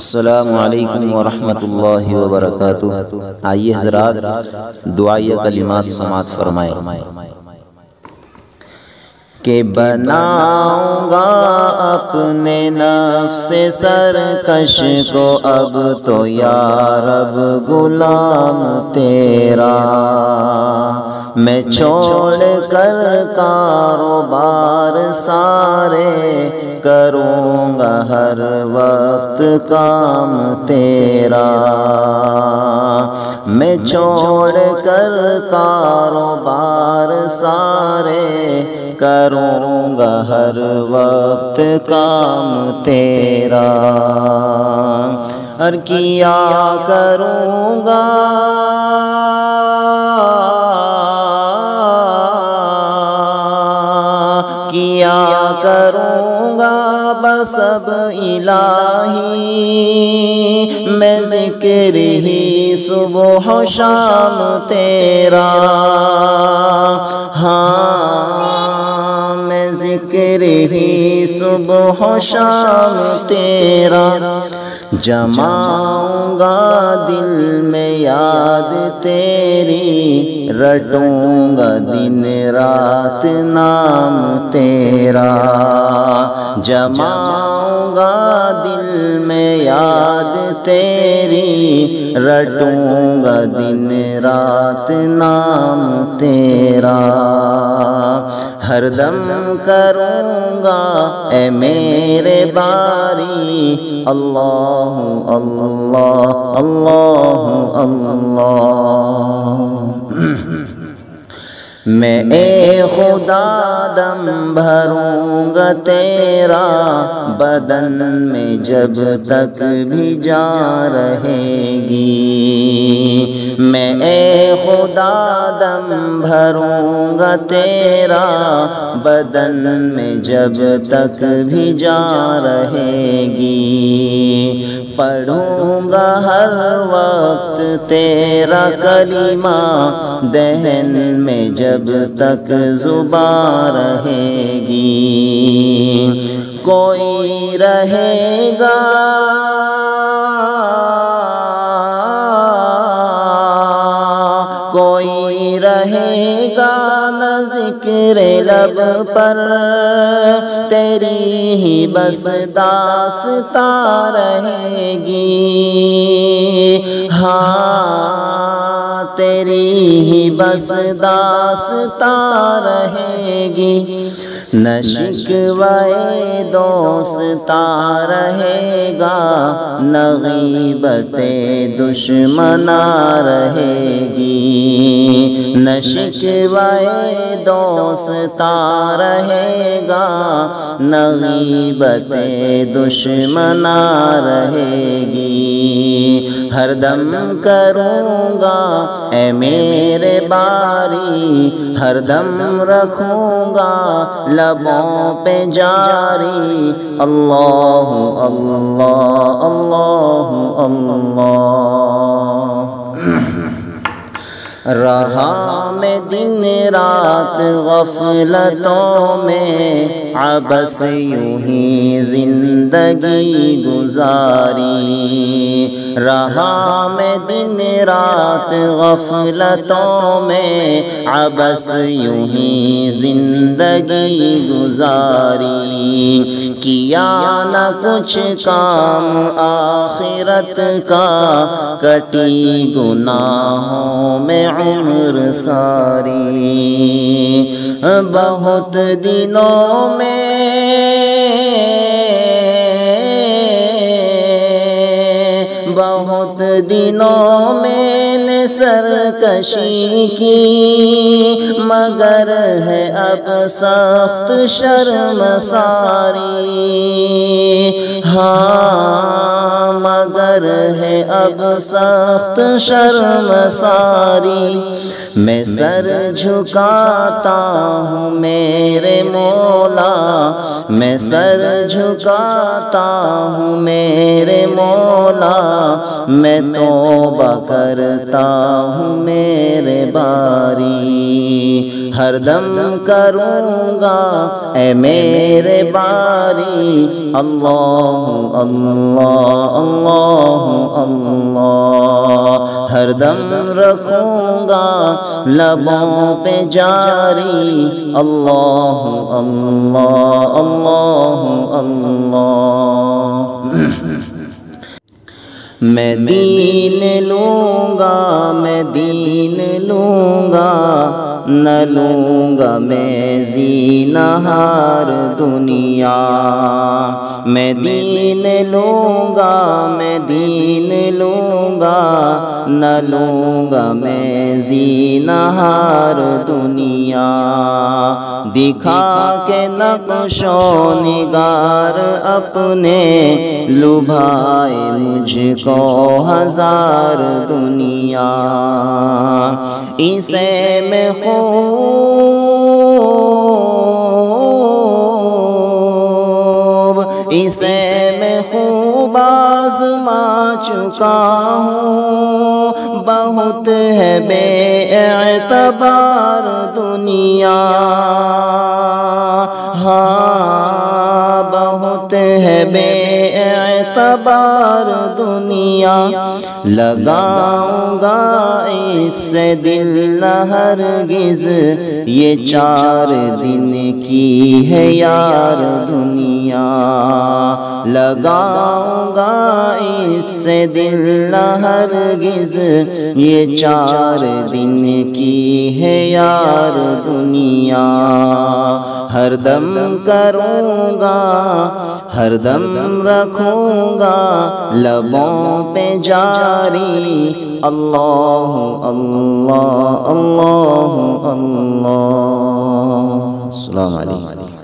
السلام علیکم ورحمۃ اللہ وبرکاتہ۔ آئیے حضرات دعائیہ کلمات سماعت فرمائیں کہ بناؤں گا اپنے نفس سرکش کو اب تو یا رب غلام تیرا، میں چھوڑ کر کاروبار سارے کروں گا ہر وقت کام تیرا، میں چھوڑ کر کاروبار سارے کروں گا ہر وقت کام تیرا، اور کیا کروں گا کیا کروں گا بس اب الہی، میں ذکر ہی صبح و شام تیرا، ہاں میں ذکر ہی صبح و شام تیرا، جماؤں گا دل میں یاد تیری، رٹوں گا دن رات نام تیرا، جماؤں گا دل میں یاد تیری، رٹوں گا دن رات نام تیرا، ہر دم کروں گا اے میرے باری اللہ اللہ اللہ اللہ، میں اے خدا دم بھروں گا تیرا، بدن میں جب تک بھی جان رہے گی، میں اے خدا دم بھروں گا تیرا، بدن میں جب تک بھی جان رہے گی، پڑھوں گا ہر وقت تیرا کلمہ، دہن میں جب تک زبان رہے گی، کوئی رہے گا کوئی رہے گا نہ ذکر لب پر، تیری ہی بس داستان رہے گی، ہاں تیری ہی بس داستان رہے گی، نہ شکوائے دوستاں رہے گا، نہ غیبت دشمناں رہے گی، نہ شکوائے دوستاں رہے گا، نہ غیبت دشمناں رہے گی، ہر دم کروں گا اے میرے باری، ہر دم رکھوں گا لبوں پہ جاری اللہ اللہ اللہ اللہ، رہا میں دن رات غفلتوں میں، عبث یوں ہی زندگی گزاری، رہا میں دن رات غفلتوں میں، عبث یوں ہی زندگی گزاری، کیا نہ کچھ کام آخرت کا، کٹی گناہوں میں عمر ساری، بہت دنوں میں بہت دنوں میں نے سرکشی کی، مگر ہے اب سخت شرم ساری، ہاں مگر ہے اب سخت شرم ساری، میں سر جھکاتا ہوں میرے مولا، میں سر جھکاتا ہوں میرے مولا، میں توبہ کرتا ہوں میرے باری، ہر دم کروں گا اے میرے باری اللہ اللہ اللہ اللہ، ہر دم رکھوں گا لبوں پہ جاری اللہ اللہ اللہ اللہ۔ میں دین لوں گا میں دین لوں گا، نہ لوں گا میں زینہار دنیا، میں دین لوں گا میں دین لوں گا، نہ لوں گا میں زینہار دنیا۔ دکھا کے نقش و نگار اپنے لبھائے مجھ کو ہزار دنیا، اسے میں اسے میں خوب آزما چکا ہوں، بہت ہے بے اعتبار دنیا، ہاں بہت ہے بے اعتبار دنیا۔ لگاؤں گا اس سے دل نہ ہرگز، یہ 4 دن کی ہے یار دنیا، لگاؤں گا اس سے دل نہ ہرگز، یہ 4 دن کی ہے یار دنیا۔ ہر دم کروں گا ہر دم رکھوں گا لبوں پہ جاری اللہ اللہ اللہ اللہ۔ السلام علیکم۔